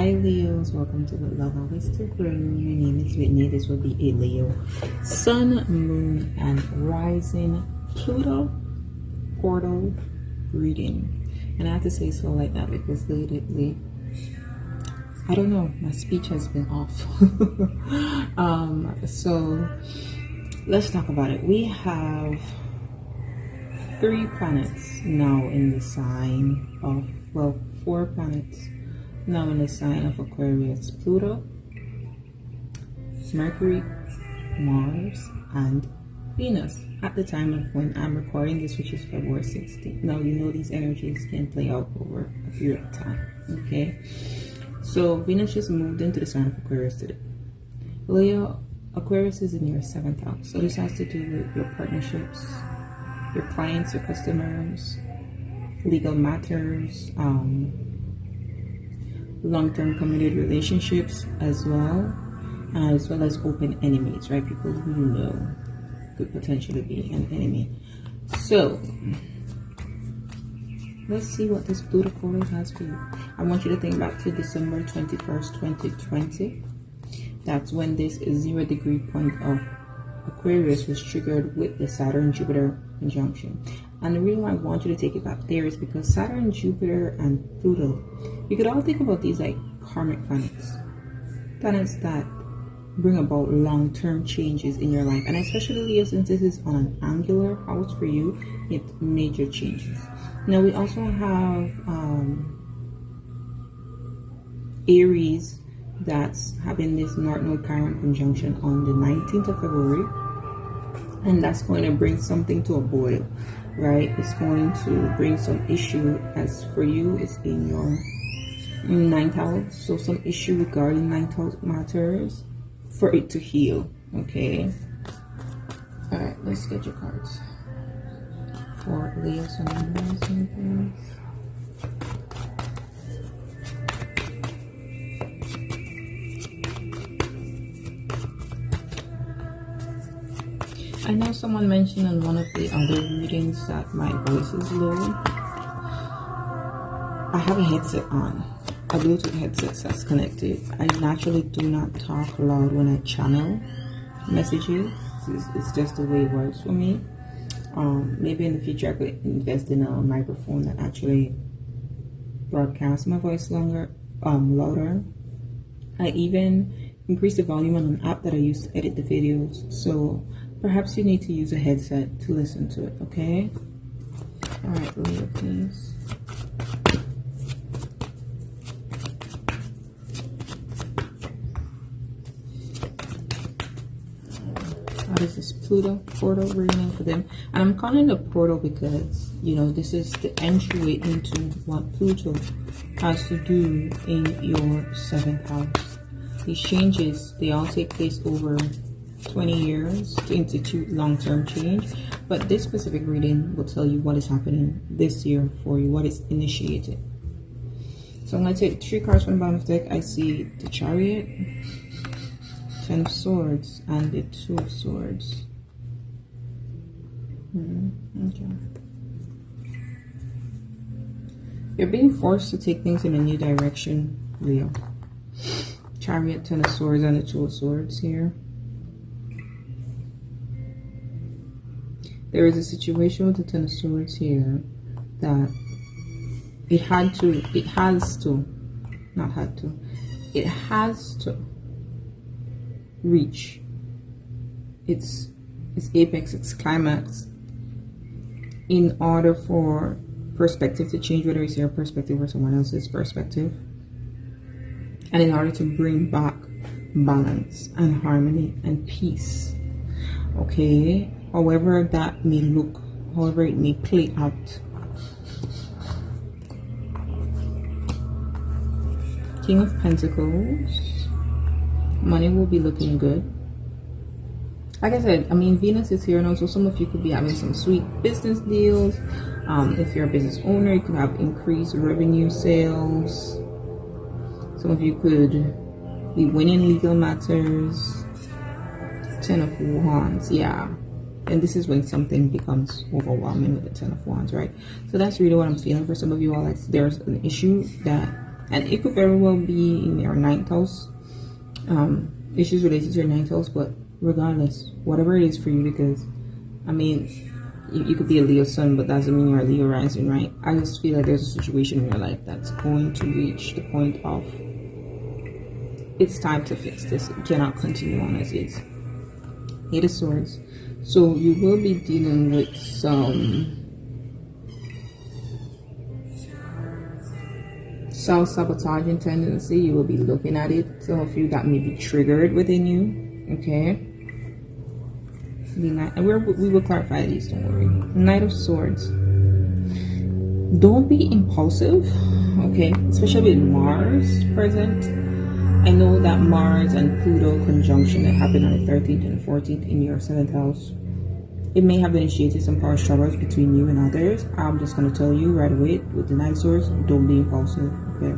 Hi Leos, welcome to the Love Holistic Room. My name is Whitney. This will be a Leo Sun, Moon, and Rising Pluto portal reading. And I have to say so like that because lately, I don't know, my speech has been off. So let's talk about it. We have 3 planets now in the sign of, well, 4 planets now in the sign of Aquarius: Pluto, Mercury, Mars, and Venus at the time of when I'm recording this, which is February 16th. Now, you know these energies can play out over a period of time, okay? So Venus just moved into the sign of Aquarius today. Leo, Aquarius is in your 7th house. So this has to do with your partnerships, your clients, your customers, legal matters, long-term committed relationships as well as open enemies, right? People who you know could potentially be an enemy. So let's see what this Pluto portal has for you. I want you to think back to December 21st, 2020. That's when this 0-degree point of Aquarius was triggered with the Saturn-Jupiter conjunction. And the reason why I want you to take it back there is because Saturn, Jupiter, and Pluto, you could all think about these like karmic planets. Planets that bring about long-term changes in your life. And especially Leo, since this is on an angular house for you, it's major changes. Now we also have Aries that's having this North Node Chiron conjunction on the 19th of February. And that's going to bring something to a boil, right? It's going to bring some issue. As for you, it's in your 9th house. So some issue regarding 9th house matters for it to heal, okay? All right, let's get your cards for Leo, Sun, and Rising. I know someone mentioned in one of the other readings that my voice is low. I have a headset on, a Bluetooth headset that's connected. I naturally do not talk loud when I channel messages. It's just the way it works for me. Maybe in the future I could invest in a microphone that actually broadcasts my voice louder. I even increased the volume on an app that I use to edit the videos. So perhaps you need to use a headset to listen to it, okay? All right, Leo, please. What is this Pluto portal reading for them? And I'm calling it a portal because, you know, this is the entryway into what Pluto has to do in your 7th house. These changes, they all take place over 20 years to institute long-term change, but this specific reading will tell you what is happening this year for you, what is initiated. So I'm going to take 3 cards from the bottom of the deck. I see the Chariot, 10 of Swords, and the 2 of Swords. Okay. You're being forced to take things in a new direction, Leo. Chariot, 10 of Swords, and the 2 of Swords here. There is a situation with the 10 of Swords here that it has to reach its apex, its climax, in order for perspective to change, whether it's your perspective or someone else's perspective, and in order to bring back balance and harmony and peace, okay? However that may look, however it may play out. King of Pentacles. Money will be looking good. Like I said, I mean, Venus is here now, so some of you could be having some sweet business deals. If you're a business owner, you could have increased revenue, sales. Some of you could be winning legal matters. 10 of Wands, yeah. And this is when something becomes overwhelming with the 10 of Wands, right? So that's really what I'm feeling for some of you all. Like, there's an issue that And it could very well be in your ninth house, issues related to your ninth house. But regardless, whatever it is for you, because I mean, you could be a Leo sun, but that doesn't mean you're a Leo rising, right? I just feel like there's a situation in your life that's going to reach the point of it's time to fix this. It cannot continue on as is. Eight of Swords. So you will be dealing with some self-sabotaging tendency. You will be looking at it. Some of you that may be triggered within you. Okay. And we will clarify these, don't worry. Knight of Swords. Don't be impulsive, okay? Especially with Mars present. I know that Mars and Pluto conjunction that happened on the 13th and 14th in your 7th house, it may have initiated some power struggles between you and others. I'm just going to tell you right away with the Knight of Swords, don't be impulsive, okay?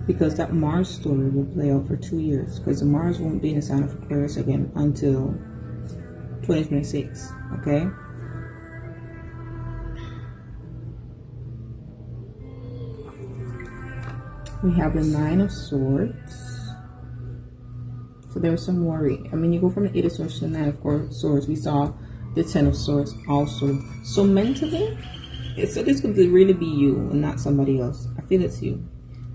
Because that Mars story will play out for 2 years, because the Mars won't be in the sign of Aquarius again until 2026, okay? We have the Nine of Swords. So there's some worry. I mean, you go from the Eight of Swords to the Nine of Swords. We saw the Ten of Swords also. So mentally, so this could really be you and not somebody else. I feel it's you.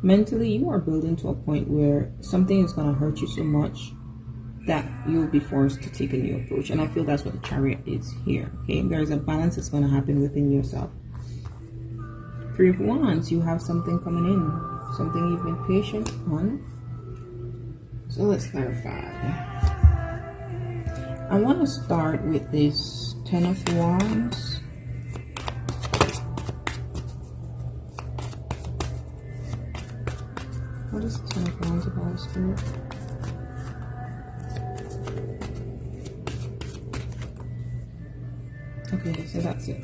Mentally, you are building to a point where something is going to hurt you so much that you'll be forced to take a new approach. And I feel that's what the Chariot is here, okay? There's a balance that's going to happen within yourself. Three of Wands, you have something coming in. Something you've been patient on. So let's clarify. I want to start with this Ten of Wands. What is the Ten of Wands about, Spirit? Okay, so that's it.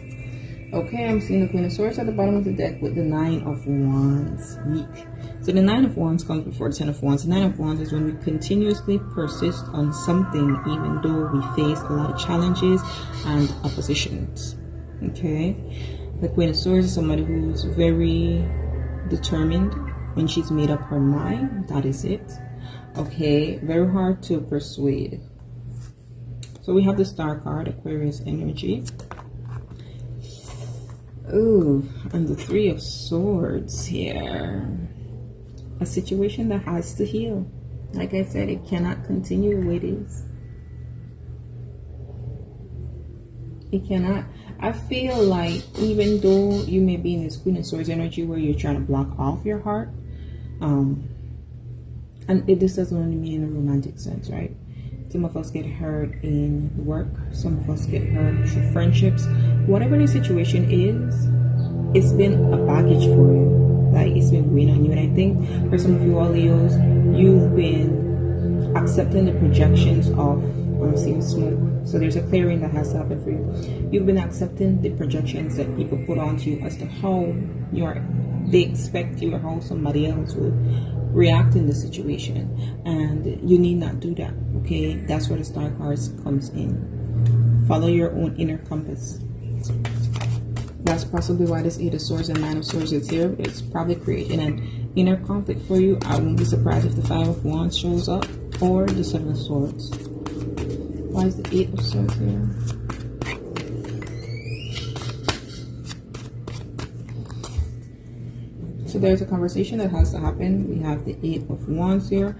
Okay, I'm seeing the Queen of Swords at the bottom of the deck with the Nine of Wands. Yeek. So the Nine of Wands comes before the Ten of Wands. The Nine of Wands is when we continuously persist on something even though we face a lot of challenges and oppositions. Okay? The Queen of Swords is somebody who's very determined. When she's made up her mind, that is it. Okay? Very hard to persuade. So we have the Star card, Aquarius energy. Ooh, and the Three of Swords here. A situation that has to heal. Like I said, it cannot continue the way it is. It cannot. I feel like even though you may be in this Queen of Swords energy where you're trying to block off your heart, and this doesn't only mean in a romantic sense, right? Some of us get hurt in work. Some of us get hurt through friendships. Whatever the situation is, it's been a baggage for you. Like, it's been weighing on you. And I think for some of you all Leos, you've been accepting the projections of, I'm seeing smoke. So there's a clearing that has to happen for you. You've been accepting the projections that people put onto you as to how they expect you or how somebody else would react in the situation, and you need not do that. Okay, that's where the Star cards comes in. Follow your own inner compass. That's possibly why this Eight of Swords and Nine of Swords is here. It's probably creating an inner conflict for you. I won't be surprised if the Five of Wands shows up or the Seven of Swords. Why is the Eight of Swords here? So there's a conversation that has to happen. We have the Eight of Wands here,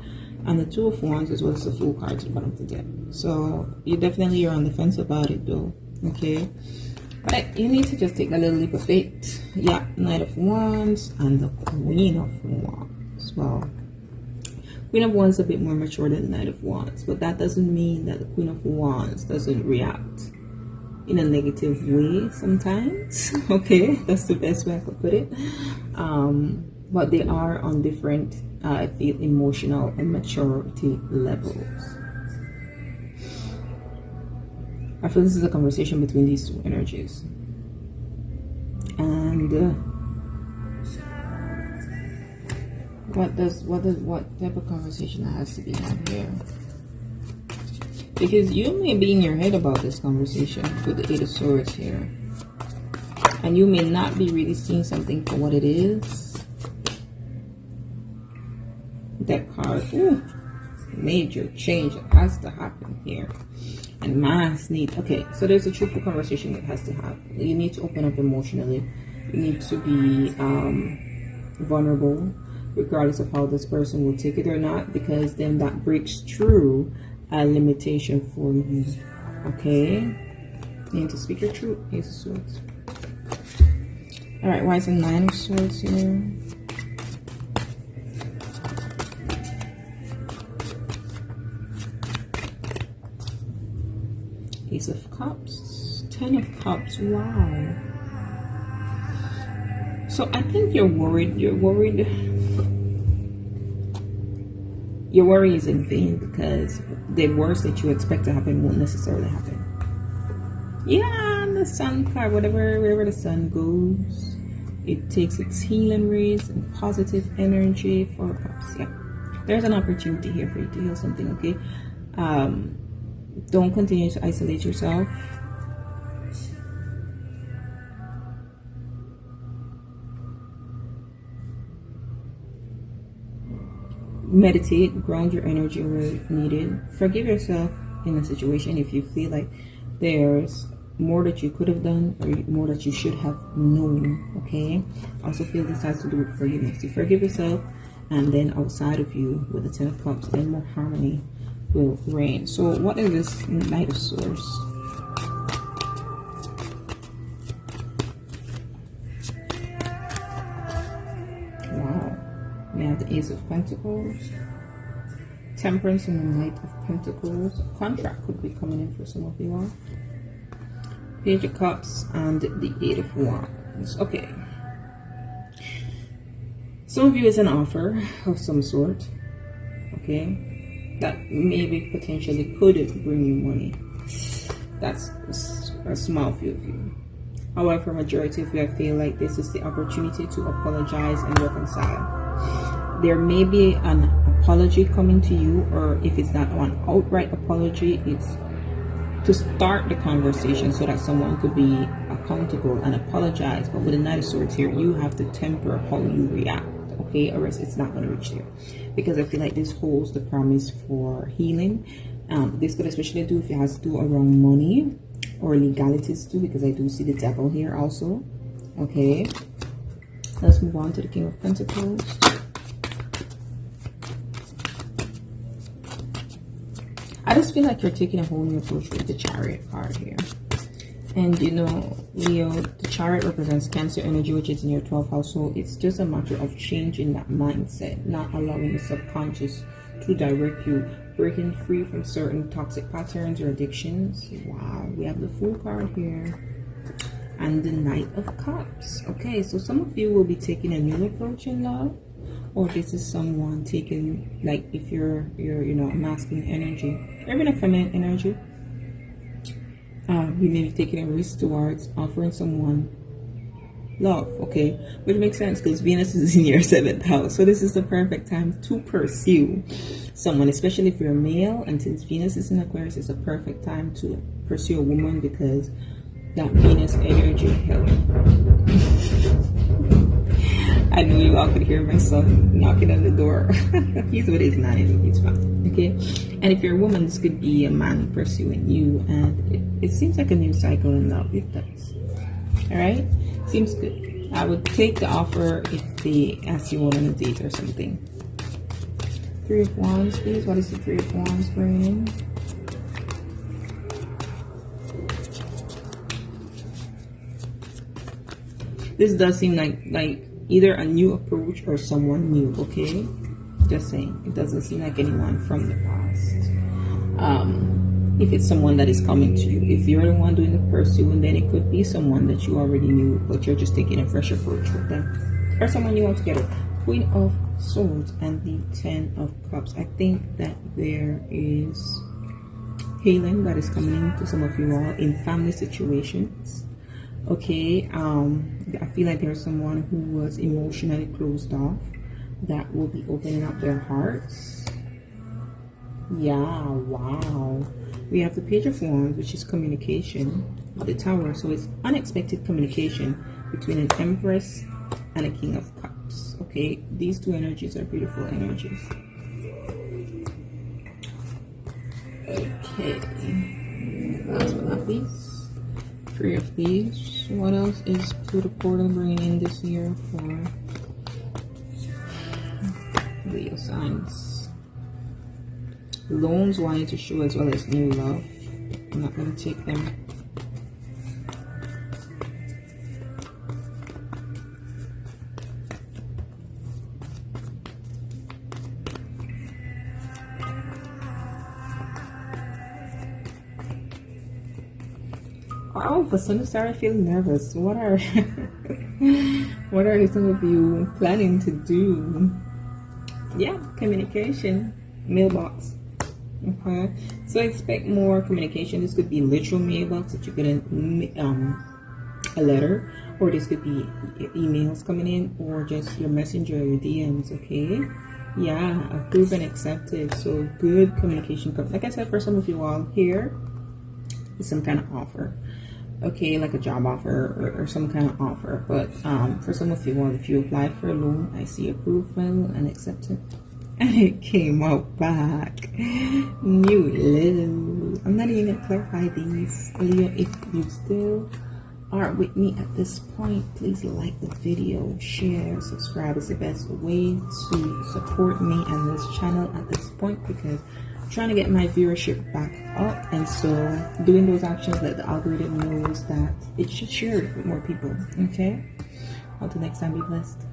and the Two of Wands as well as the Fool card to the bottom of the deck. So you definitely are on the fence about it though, okay? But you need to just take a little leap of faith. Yeah, Knight of Wands and the Queen of Wands. Well, Queen of Wands is a bit more mature than the Knight of Wands, but that doesn't mean that the Queen of Wands doesn't react in a negative way sometimes. Okay, that's the best way I could put it. But they are on different, I feel, emotional and maturity levels. I feel this is a conversation between these two energies. And what type of conversation has to be had here? Because you may be in your head about this conversation with the Eight of Swords here. And you may not be really seeing something for what it is. That card, ooh, major change has to happen here. And mass need, okay, so there's a truthful conversation that has to happen. You need to open up emotionally. You need to be vulnerable, regardless of how this person will take it or not, because then that breaks through a limitation for you. Okay, you need to speak your truth. Ace of Swords. All right, why is the Nine of Swords here? Ace of Cups, 10 of Cups. Wow. So I think you're worried. Your worry is in vain, because the worst that you expect to happen won't necessarily happen. Yeah, the Sun card, wherever the sun goes, it takes its healing rays and positive energy. 4 of Cups. Yeah, there's an opportunity here for you to heal something. Okay, don't continue to isolate yourself. Meditate, ground your energy where needed. Forgive yourself in a situation if you feel like there's more that you could have done or more that you should have known. Okay, also feel this has to do with forgiveness. You forgive yourself, and then outside of you with the 10 of Cups, then more harmony will reign. So what is this Knight of Swords? Wow, we have the Ace of Pentacles, Temperance, and the Knight of Pentacles. A contract could be coming in for some of you all. Page of Cups and the 8 of Wands. Okay, some of you is an offer of some sort. Okay, that maybe potentially could bring you money. That's a small few of you. However, majority of you, I feel like this is the opportunity to apologize and reconcile. There may be an apology coming to you, or if it's not an outright apology, it's to start the conversation so that someone could be accountable and apologize. But with the Knight of Swords here, you have to temper how you react. Okay, or else it's not going to reach there, because I feel like this holds the promise for healing. This could especially do if it has to do around money or legalities too, because I do see the Devil here also. Okay, let's move on to the King of Pentacles. I just feel like you're taking a whole new approach with the Chariot card here. And you know, Leo, the Chariot represents Cancer energy, which is in your 12th house. So it's just a matter of changing that mindset, not allowing the subconscious to direct you, breaking free from certain toxic patterns or addictions. Wow, we have the Fool card here and the Knight of Cups. Okay, so some of you will be taking a new approach in love, or this is someone taking, like, if you're you know, a masculine energy or even a feminine energy. You may be taking a risk towards offering someone love, okay, which makes sense because Venus is in your 7th house. So this is the perfect time to pursue someone, especially if you're a male, and since Venus is in Aquarius, it's a perfect time to pursue a woman, because that Venus energy helps. I know you all could hear my son knocking on the door. He's with his nanny, he's fine. Okay, and if you're a woman, this could be a man pursuing you, and it seems like a new cycle in love. It does. All right, seems good. I would take the offer if they ask you on a date or something. 3 of Wands, please. What is the 3 of Wands bringing? This does seem like either a new approach or someone new. Okay, just saying, it doesn't seem like anyone from the past. If it's someone that is coming to you, if you're the one doing the pursuing, then it could be someone that you already knew, but you're just taking a fresh approach with them, or someone you want together. Queen of Swords and the 10 of Cups. I think that there is healing that is coming into some of you all in family situations. Okay, I feel like there's someone who was emotionally closed off that will be opening up their hearts. Yeah, wow. We have the Page of Wands, which is communication with the Tower. So it's unexpected communication between an Empress and a King of Cups. Okay, these two energies are beautiful energies. Okay, last but not least, 3 of these. What else is Pluto portal bringing in this year for Leo signs? Loans wanting to show as well as new love. I'm not going to take them. Oh, for some start I feel nervous. What are what are some of you planning to do? Yeah, communication, mailbox. Okay, so expect more communication. This could be literal mailbox that you get a letter, or this could be emails coming in, or just your messenger, your DMs. Okay, yeah, approved and accepted. So good communication. Like I said, for some of you all here, is some kind of offer. Okay, like a job offer or some kind of offer. But for some of you all, if you apply for a loan, I see approval and accepted. And it came out back. New Leo. I'm not even gonna clarify these. Leo, if you still are with me at this point, please like the video, share, subscribe. It's the best way to support me and this channel at this point, because I'm trying to get my viewership back up, and so doing those actions let the algorithm knows that it should share it with more people. Okay, until next time, be blessed.